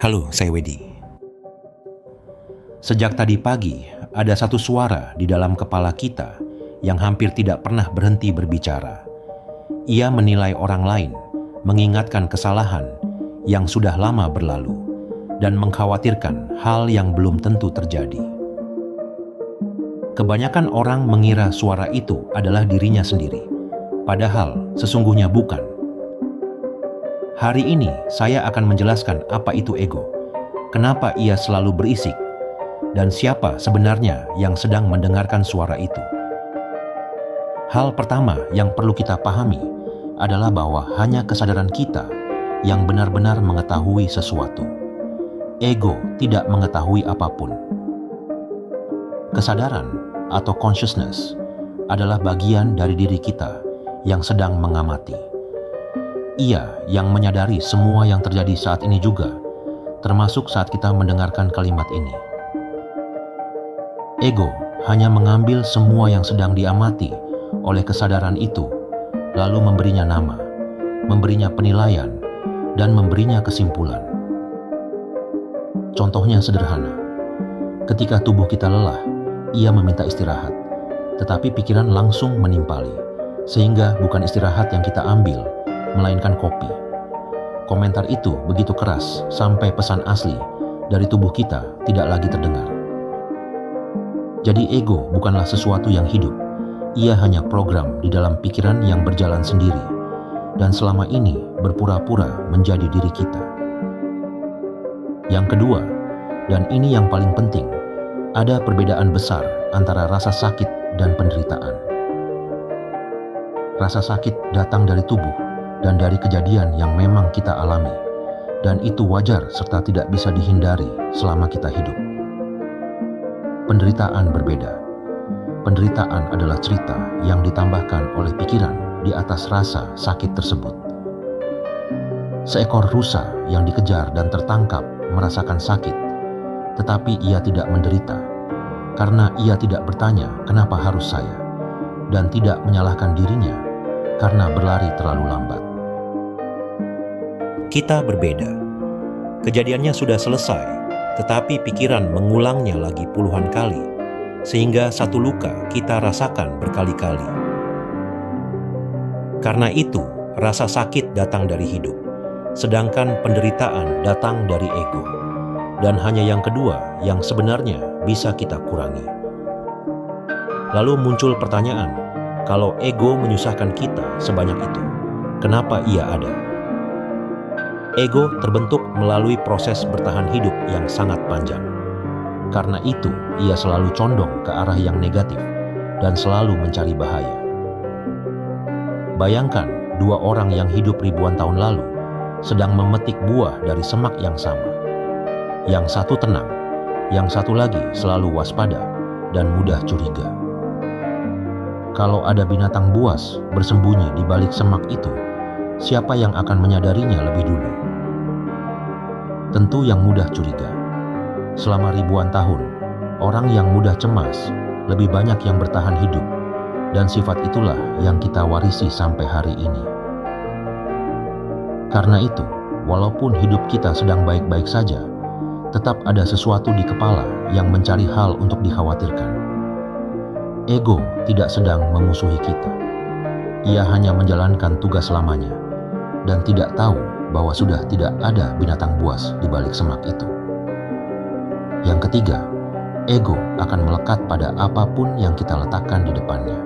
Halo, saya Wedi. Sejak tadi pagi, ada satu suara di dalam kepala kita yang hampir tidak pernah berhenti berbicara. Ia menilai orang lain, mengingatkan kesalahan yang sudah lama berlalu, dan mengkhawatirkan hal yang belum tentu terjadi. Kebanyakan orang mengira suara itu adalah dirinya sendiri, padahal sesungguhnya bukan. Hari ini saya akan menjelaskan apa itu ego, kenapa ia selalu berisik, dan siapa sebenarnya yang sedang mendengarkan suara itu. Hal pertama yang perlu kita pahami adalah bahwa hanya kesadaran kita yang benar-benar mengetahui sesuatu. Ego tidak mengetahui apapun. Kesadaran atau consciousness adalah bagian dari diri kita yang sedang mengamati. Ia yang menyadari semua yang terjadi saat ini juga, termasuk saat kita mendengarkan kalimat ini. Ego hanya mengambil semua yang sedang diamati oleh kesadaran itu, lalu memberinya nama, memberinya penilaian, dan memberinya kesimpulan. Contohnya sederhana, ketika tubuh kita lelah, ia meminta istirahat, tetapi pikiran langsung menimpali, sehingga bukan istirahat yang kita ambil, melainkan kopi. Komentar itu begitu keras sampai pesan asli dari tubuh kita tidak lagi terdengar. Jadi ego bukanlah sesuatu yang hidup, ia hanya program di dalam pikiran yang berjalan sendiri, dan selama ini berpura-pura menjadi diri kita. Yang kedua, dan ini yang paling penting, ada perbedaan besar antara rasa sakit dan penderitaan. Rasa sakit datang dari tubuh dan dari kejadian yang memang kita alami, dan itu wajar serta tidak bisa dihindari selama kita hidup. Penderitaan berbeda. Penderitaan adalah cerita yang ditambahkan oleh pikiran di atas rasa sakit tersebut. Seekor rusa yang dikejar dan tertangkap merasakan sakit, tetapi ia tidak menderita, karena ia tidak bertanya kenapa harus saya, dan tidak menyalahkan dirinya karena berlari terlalu lambat. Kita berbeda. Kejadiannya sudah selesai, tetapi pikiran mengulangnya lagi puluhan kali, sehingga satu luka kita rasakan berkali-kali. Karena itu, rasa sakit datang dari hidup, sedangkan penderitaan datang dari ego. Dan hanya yang kedua yang sebenarnya bisa kita kurangi. Lalu muncul pertanyaan, kalau ego menyusahkan kita sebanyak itu, kenapa ia ada? Ego terbentuk melalui proses bertahan hidup yang sangat panjang. Karena itu, ia selalu condong ke arah yang negatif dan selalu mencari bahaya. Bayangkan dua orang yang hidup ribuan tahun lalu sedang memetik buah dari semak yang sama. Yang satu tenang, yang satu lagi selalu waspada dan mudah curiga. Kalau ada binatang buas bersembunyi di balik semak itu, siapa yang akan menyadarinya lebih dulu? Tentu yang mudah curiga. Selama ribuan tahun, orang yang mudah cemas lebih banyak yang bertahan hidup, dan sifat itulah yang kita warisi sampai hari ini. Karena itu, walaupun hidup kita sedang baik-baik saja, tetap ada sesuatu di kepala yang mencari hal untuk dikhawatirkan. Ego tidak sedang memusuhi kita. Ia hanya menjalankan tugas lamanya dan tidak tahu bahwa sudah tidak ada binatang buas di balik semak itu. Yang ketiga, ego akan melekat pada apapun yang kita letakkan di depannya.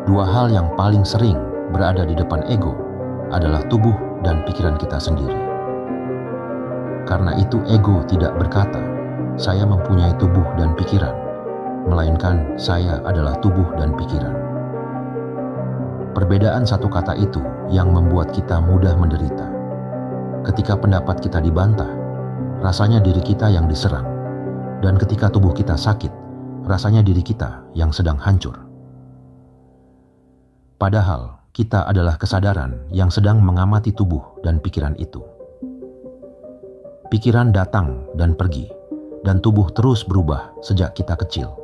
Dua hal yang paling sering berada di depan ego adalah tubuh dan pikiran kita sendiri. Karena itu ego tidak berkata, saya mempunyai tubuh dan pikiran, melainkan saya adalah tubuh dan pikiran. Perbedaan satu kata itu yang membuat kita mudah menderita. Ketika pendapat kita dibantah, rasanya diri kita yang diserang. Dan ketika tubuh kita sakit, rasanya diri kita yang sedang hancur. Padahal kita adalah kesadaran yang sedang mengamati tubuh dan pikiran itu. Pikiran datang dan pergi, dan tubuh terus berubah sejak kita kecil.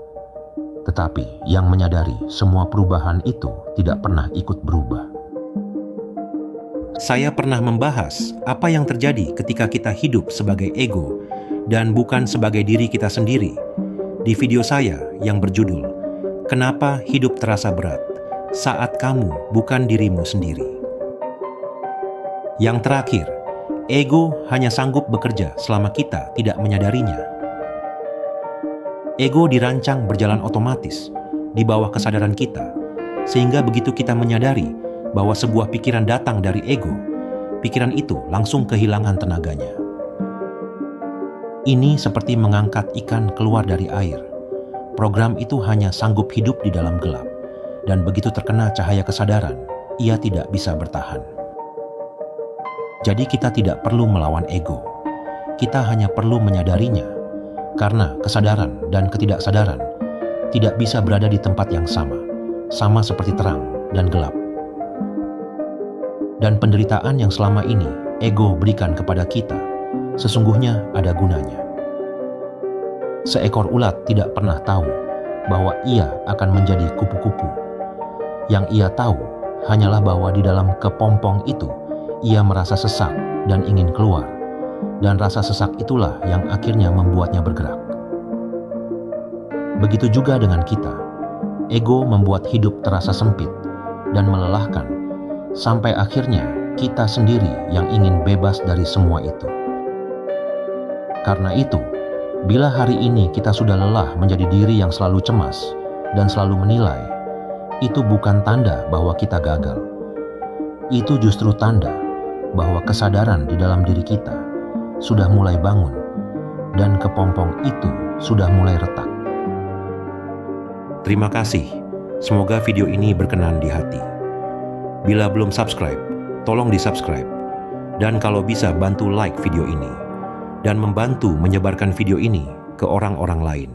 Tetapi yang menyadari semua perubahan itu tidak pernah ikut berubah. Saya pernah membahas apa yang terjadi ketika kita hidup sebagai ego dan bukan sebagai diri kita sendiri di video saya yang berjudul "Kenapa Hidup Terasa Berat Saat Kamu Bukan Dirimu Sendiri". Yang terakhir, ego hanya sanggup bekerja selama kita tidak menyadarinya. Ego dirancang berjalan otomatis di bawah kesadaran kita, sehingga begitu kita menyadari bahwa sebuah pikiran datang dari ego, pikiran itu langsung kehilangan tenaganya. Ini seperti mengangkat ikan keluar dari air. Program itu hanya sanggup hidup di dalam gelap, dan begitu terkena cahaya kesadaran, ia tidak bisa bertahan. Jadi kita tidak perlu melawan ego. Kita hanya perlu menyadarinya, karena kesadaran dan ketidaksadaran tidak bisa berada di tempat yang sama seperti terang dan gelap. Dan penderitaan yang selama ini ego berikan kepada kita, sesungguhnya ada gunanya. Seekor ulat tidak pernah tahu bahwa ia akan menjadi kupu-kupu. Yang ia tahu hanyalah bahwa di dalam kepompong itu ia merasa sesak dan ingin keluar, dan rasa sesak itulah yang akhirnya membuatnya bergerak. Begitu juga dengan kita. Ego membuat hidup terasa sempit dan melelahkan, sampai akhirnya kita sendiri yang ingin bebas dari semua itu. Karena itu, bila hari ini kita sudah lelah menjadi diri yang selalu cemas dan selalu menilai, itu bukan tanda bahwa kita gagal. Itu justru tanda bahwa kesadaran di dalam diri kita sudah mulai bangun dan kepompong itu sudah mulai retak. Terima kasih. Semoga video ini berkenan di hati. Bila belum subscribe, tolong di-subscribe. Dan kalau bisa bantu like video ini dan membantu menyebarkan video ini ke orang-orang lain.